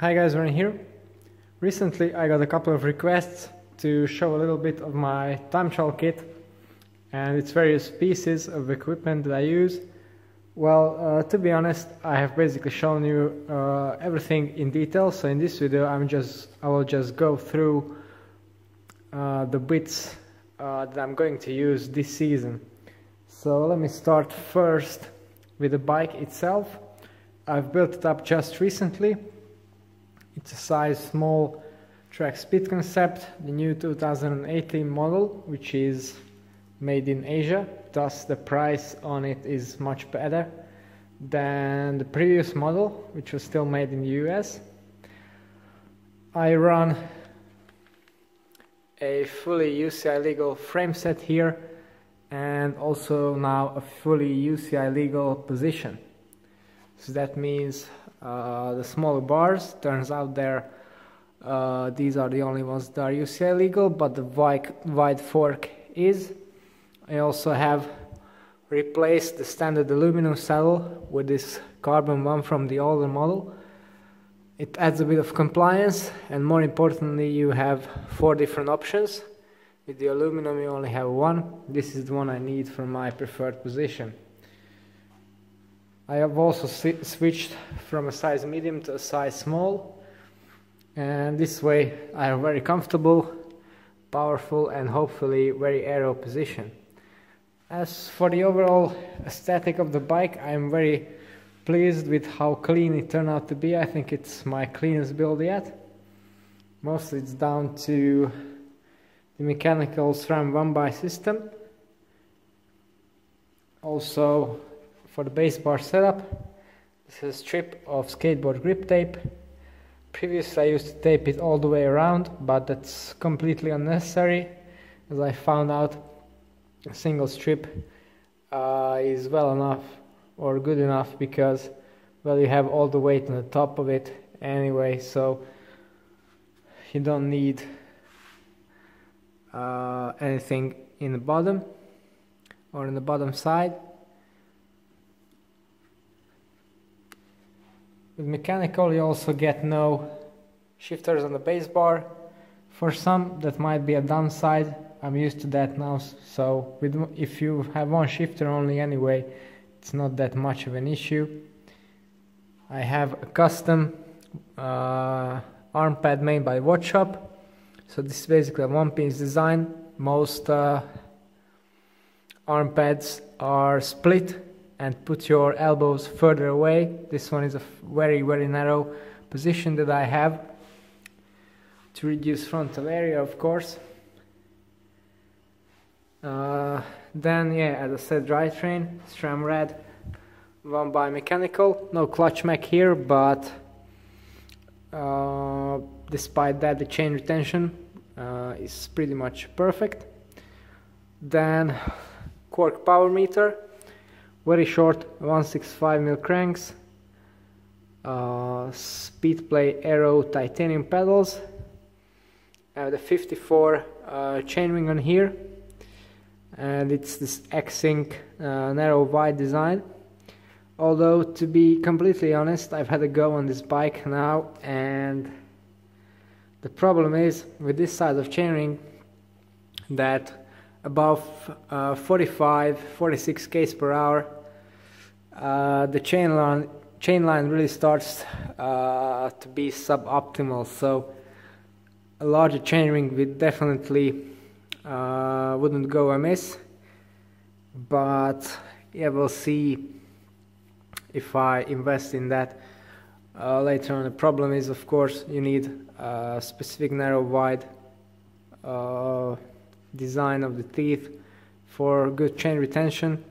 Hi guys, Ryan here. Recently I got a couple of requests to show a little bit of my time trial kit and its various pieces of equipment that I use. Well, to be honest, I have basically shown you everything in detail, so in this video I will just go through the bits that I'm going to use this season. So let me start first with the bike itself. I've built it up just recently. It's a size small track speed concept, the new 2018 model, which is made in Asia, thus the price on it is much better than the previous model, which was still made in the US. I run a fully UCI legal frame set here and also now a fully UCI legal position. So that means the smaller bars, turns out these are the only ones that are UCI legal, but the wide fork is. I also have replaced the standard aluminum saddle with this carbon one from the older model. It adds a bit of compliance, and more importantly you have 4 different options. With the aluminum you only have one. This is the one I need for my preferred position. I have also switched from a size medium to a size small, and this way I have very comfortable, powerful and hopefully very aero position. As for the overall aesthetic of the bike, I am very pleased with how clean it turned out to be. I think it's my cleanest build yet. Mostly it's down to the mechanical SRAM 1x system. Also for the base bar setup, this is a strip of skateboard grip tape. Previously I used to tape it all the way around, but that's completely unnecessary, as I found out a single strip is well enough or good enough, because well, you have all the weight on the top of it anyway, so you don't need anything in the bottom or in the bottom side. With mechanical you also get no shifters on the base bar. For some that might be a downside. I'm used to that now, so if you have one shifter only anyway, it's not that much of an issue. I have a custom arm pad made by Watch Shop. So this is basically a one-piece design. Most arm pads are split and put your elbows further away. This one is a very narrow position that I have to reduce frontal area, of course. Then yeah, as I said, Drivetrain, SRAM Red, 1x mechanical. No clutch mech here, but despite that the chain retention is pretty much perfect. Then Quark power meter, very short 165mm cranks, Speedplay Aero titanium pedals. I have the 54 chainring on here, and it's this X-Sync narrow wide design. Although, to be completely honest, I've had a go on this bike now, and the problem is with this size of chainring that above 45-46 km per hour the chain line really starts to be suboptimal, so a larger chainring would definitely wouldn't go amiss. But yeah, we'll see if I invest in that later on. The problem is, of course, you need a specific narrow wide design of the teeth for good chain retention,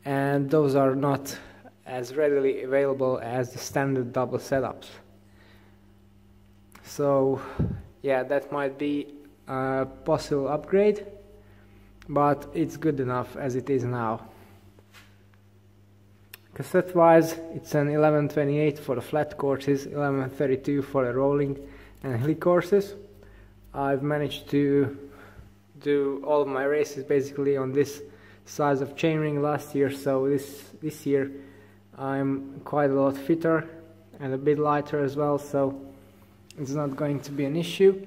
and those are not as readily available as the standard double setups. So yeah, that might be a possible upgrade, but it's good enough as it is now. Cassette wise, it's an 1128 for the flat courses, 1132 for the rolling and hilly courses. I've managed to do all of my races basically on this size of chainring last year, so this year I'm quite a lot fitter and a bit lighter as well, so it's not going to be an issue.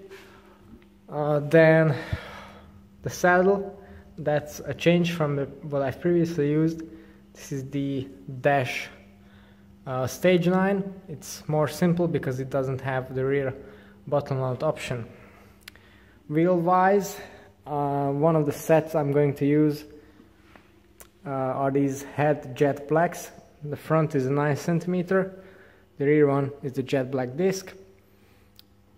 Then the saddle, that's a change from what I've previously used. This is the Dash Stage 9. It's more simple because it doesn't have the rear bottom mount option. Wheel wise, one of the sets I'm going to use are these head jet blacks. The front is a 9 cm, the rear one is the jet black disc.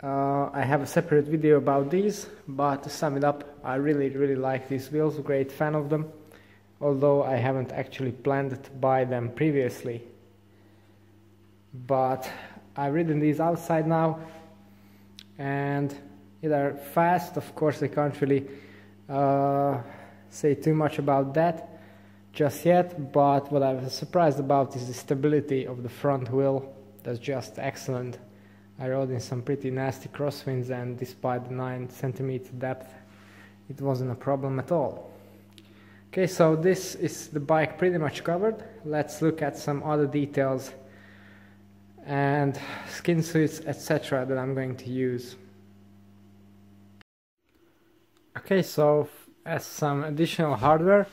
I have a separate video about these, but to sum it up, I really like these wheels, great fan of them, although I haven't actually planned to buy them previously. But I've ridden these outside now, and they're fast. Of course, I can't really say too much about that just yet, but what I was surprised about is the stability of the front wheel. That's just excellent. I rode in some pretty nasty crosswinds, and despite the 9 cm depth, it wasn't a problem at all. Okay, so this is the bike pretty much covered. Let's look at some other details and skin suits, etc. that I'm going to use. Okay, so as some additional hardware,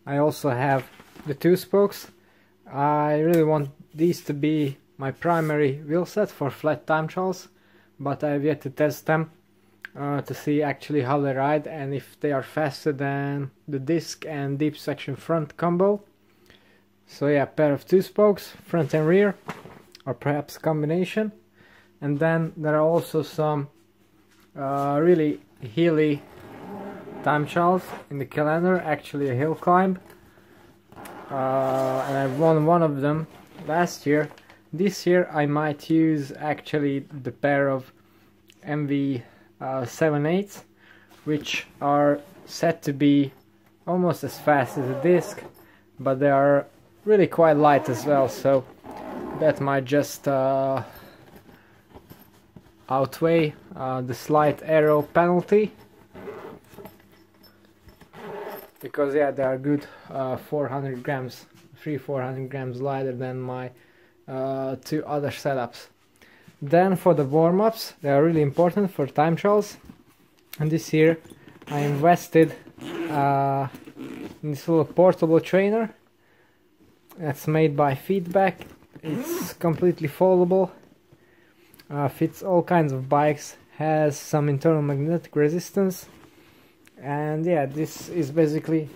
I also have the 2 spokes. I really want these to be my primary wheel set for flat time trials, but I have yet to test them to see actually how they ride and if they are faster than the disc and deep section front combo. So yeah, pair of 2 spokes, front and rear, or perhaps a combination. And then there are also some really hilly time trials in the calendar, actually a hill climb, and I won one of them last year. This year I might use actually the pair of MV 7.8s, which are said to be almost as fast as a disc, but they are really quite light as well, so that might just outweigh the slight aero penalty, because yeah, they are good 400 grams, 300-400 grams lighter than my 2 other setups. Then for the warm-ups, they are really important for time trials, and this year I invested in this little portable trainer that's made by Feedback. It's completely foldable, fits all kinds of bikes, has some internal magnetic resistance, and yeah, this is basically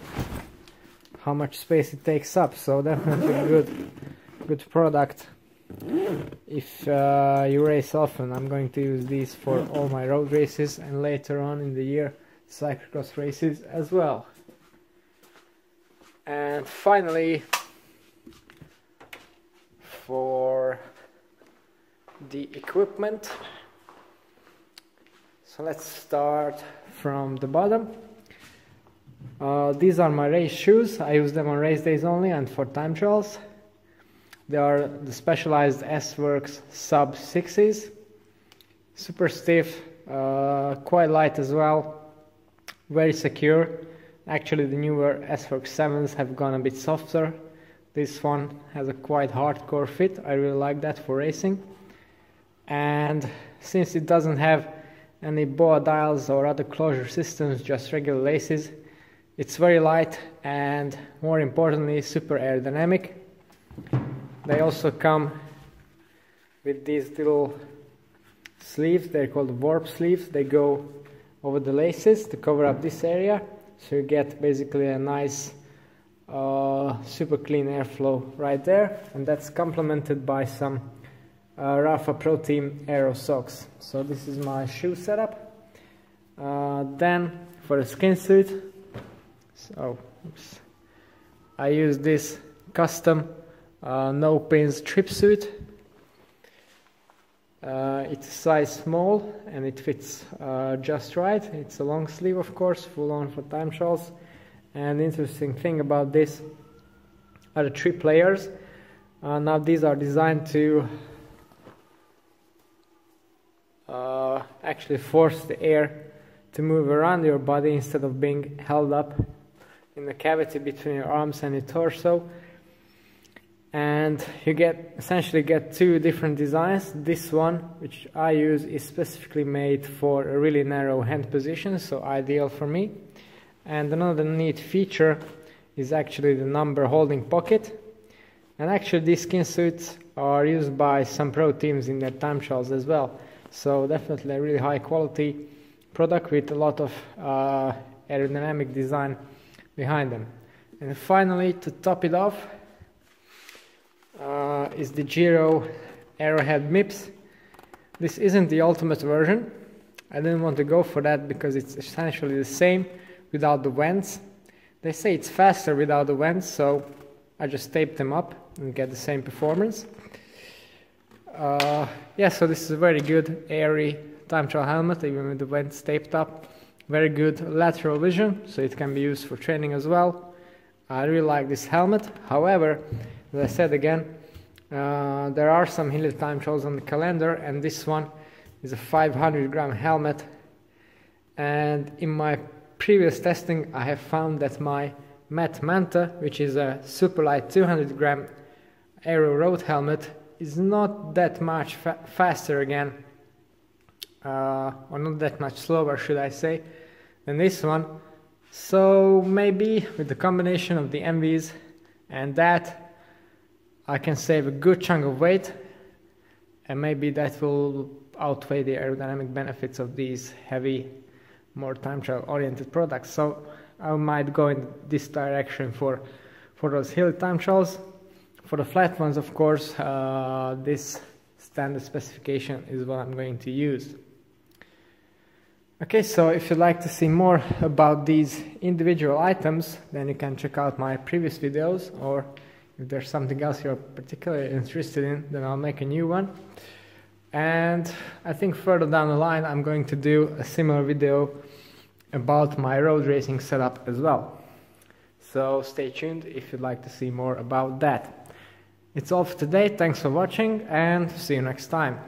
how much space it takes up, so definitely good product if you race often. I'm going to use these for all my road races and later on in the year cyclocross races as well. And finally, for the equipment, so let's start from the bottom. These are my race shoes. I use them on race days only and for time trials. They are the Specialized S-Works Sub 6s. Super stiff, quite light as well, very secure. Actually, the newer S-Works 7s have gone a bit softer. This one has a quite hardcore fit. I really like that for racing. And since it doesn't have any BOA dials or other closure systems, just regular laces, it's very light and, more importantly, super aerodynamic. They also come with these little sleeves. They're called warp sleeves. They go over the laces to cover up this area, so you get basically a nice super clean airflow right there, and that's complemented by some Rafa Pro Team Aero socks. So this is my shoe setup. Then for the skin suit, I use this custom no pins trip suit. It's a size small and it fits just right. It's a long sleeve, of course, full on for time trials. And the interesting thing about this are the trip layers. Now these are designed to actually force the air to move around your body instead of being held up in the cavity between your arms and your torso. and you essentially get two different designs. This one, which I use, is specifically made for a really narrow hand position, so ideal for me. And another neat feature is actually the number holding pocket. And actually these skin suits are used by some pro teams in their time trials as well. So definitely a really high quality product with a lot of aerodynamic design behind them. And finally, to top it off, is the Giro Arrowhead MIPS. This isn't the ultimate version. I didn't want to go for that because it's essentially the same without the vents. They say it's faster without the vents, so I just taped them up and get the same performance. Yeah, so this is a very good airy time trial helmet, even with the vents taped up. Very good lateral vision, so it can be used for training as well. I really like this helmet. However, as I said again, there are some hilly time trials on the calendar, and this one is a 500-gram helmet. And in my previous testing, I have found that my Matte Manta, which is a super light 200-gram aero road helmet, is not that much faster again, or not that much slower, should I say, than this one. So maybe with the combination of the MVs and that, I can save a good chunk of weight, and maybe that will outweigh the aerodynamic benefits of these heavy, more time trial oriented products. So I might go in this direction for those hilly time trials. For the flat ones, of course, this standard specification is what I'm going to use. Okay, so if you'd like to see more about these individual items, then you can check out my previous videos, or if there's something else you're particularly interested in, then I'll make a new one. And I think further down the line I'm going to do a similar video about my road racing setup as well. So stay tuned if you'd like to see more about that. It's all for today, thanks for watching, and see you next time.